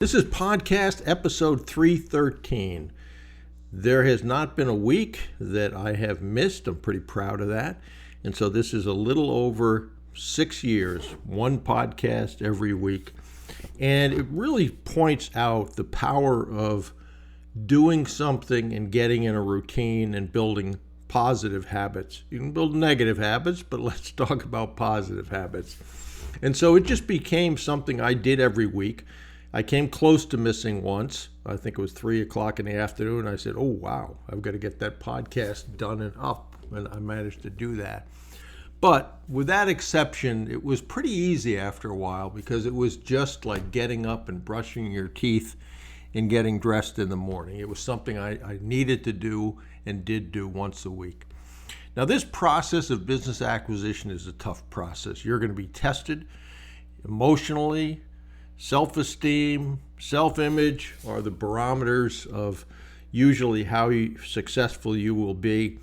This is podcast episode 313. There has not been a week that I have missed. I'm pretty proud of that. And so this is a little over 6 years, one podcast every week. And it really points out the power of doing something and getting in a routine and building positive habits. You can build negative habits, but let's talk about positive habits. And so it just became something I did every week. I came close to missing once. I think it was 3 o'clock in the afternoon. I said, oh, wow, I've got to get that podcast done and up. And I managed to do that. But with that exception, it was pretty easy after a while because it was just like getting up and brushing your teeth and getting dressed in the morning. It was something I needed to do and did do once a week. Now, this process of business acquisition is a tough process. You're going to be tested emotionally. Self-esteem, self-image are the barometers of usually how successful you will be.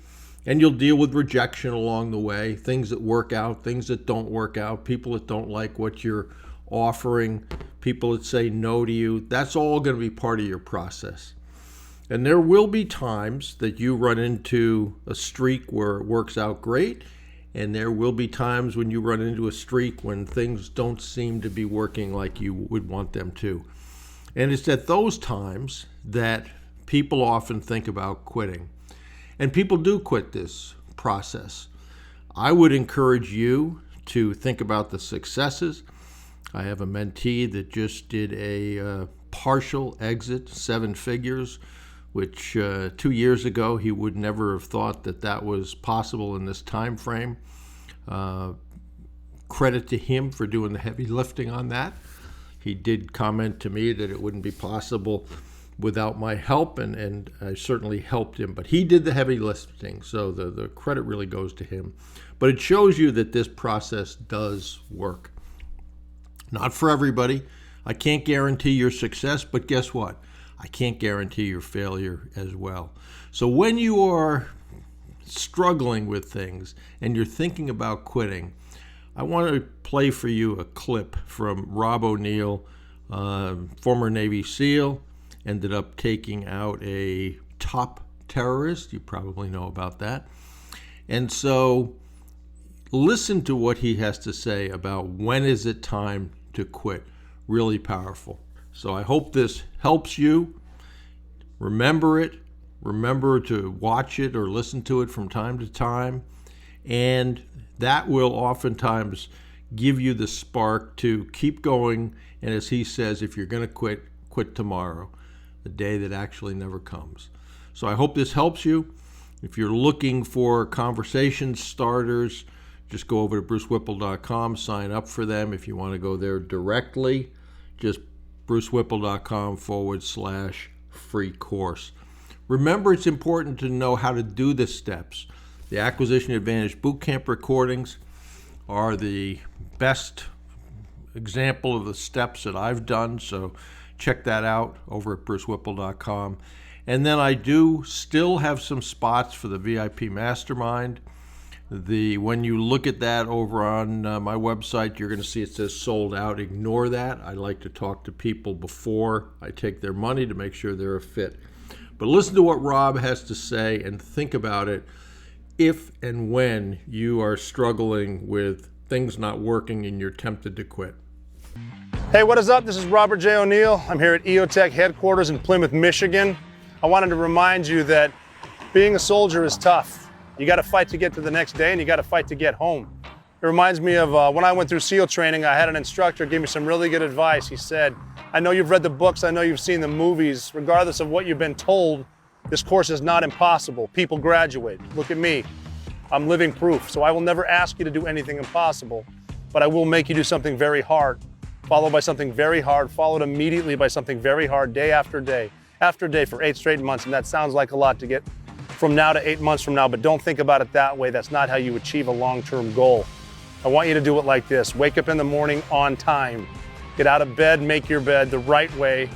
And you'll deal with rejection along the way, things that work out, things that don't work out, people that don't like what you're offering, people that say no to you. That's all going to be part of your process. And there will be times that you run into a streak where it works out great. And there will be times when you run into a streak when things don't seem to be working like you would want them to. And it's at those times that people often think about quitting. And people do quit this process. I would encourage you to think about the successes. I have a mentee that just did a partial exit, 7 figures, which 2 years ago he would never have thought that that was possible in this time frame. Credit to him for doing the heavy lifting on that. He did comment to me that it wouldn't be possible without my help, and I certainly helped him. But he did the heavy lifting, so the credit really goes to him. But it shows you that this process does work. Not for everybody. I can't guarantee your success, but guess what? I can't guarantee your failure as well. So when you are struggling with things and you're thinking about quitting, I want to play for you a clip from Rob O'Neill, former Navy SEAL, ended up taking out a top terrorist. You probably know about that. And so listen to what he has to say about when is it time to quit. Really powerful. So I hope this helps you. Remember it. Remember to watch it or listen to it from time to time. And that will oftentimes give you the spark to keep going. And as he says, if you're going to quit, quit tomorrow, the day that actually never comes. So I hope this helps you. If you're looking for conversation starters, just go over to brucewhipple.com, sign up for them. If you want to go there directly, just brucewhipple.com/free course. Remember, it's important to know how to do the steps. The Acquisition Advantage Bootcamp recordings are the best example of the steps that I've done, so check that out over at brucewhipple.com. And then I do still have some spots for the VIP Mastermind. When you look at that over on my website, you're going to see it says sold out. Ignore that. I like to talk to people before I take their money to make sure they're a fit. But listen to what Rob has to say and think about it if and when you are struggling with things not working and you're tempted to quit. Hey, what is up? This is Robert J. O'Neill. I'm here at EOTech headquarters in Plymouth, Michigan. I wanted to remind you that being a soldier is tough. You got to fight to get to the next day, and you got to fight to get home. It reminds me of when I went through SEAL training, I had an instructor give me some really good advice. He said, I know you've read the books, I know you've seen the movies. Regardless of what you've been told, this course is not impossible. People graduate. Look at me. I'm living proof. So I will never ask you to do anything impossible, but I will make you do something very hard, followed by something very hard, followed immediately by something very hard, day after day for 8 straight months. And that sounds like a lot to get from now to 8 months from now, but don't think about it that way. That's not how you achieve a long-term goal. I want you to do it like this. Wake up in the morning on time. Get out of bed, make your bed the right way,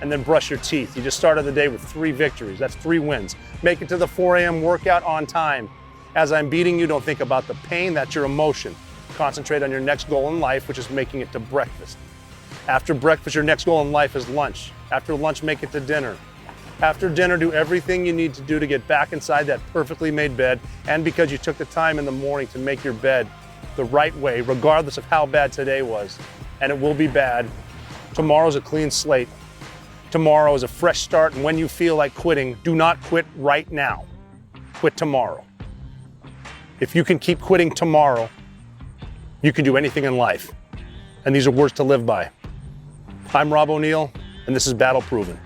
and then brush your teeth. You just started the day with 3 victories. That's 3 wins. Make it to the 4 a.m. workout on time. As I'm beating you, don't think about the pain. That's your emotion. Concentrate on your next goal in life, which is making it to breakfast. After breakfast, your next goal in life is lunch. After lunch, make it to dinner. After dinner, do everything you need to do to get back inside that perfectly made bed, and because you took the time in the morning to make your bed the right way, regardless of how bad today was. And it will be bad. Tomorrow's a clean slate. Tomorrow is a fresh start, and when you feel like quitting, do not quit right now. Quit tomorrow. If you can keep quitting tomorrow, you can do anything in life. And these are words to live by. I'm Rob O'Neill, and this is Battle Proven.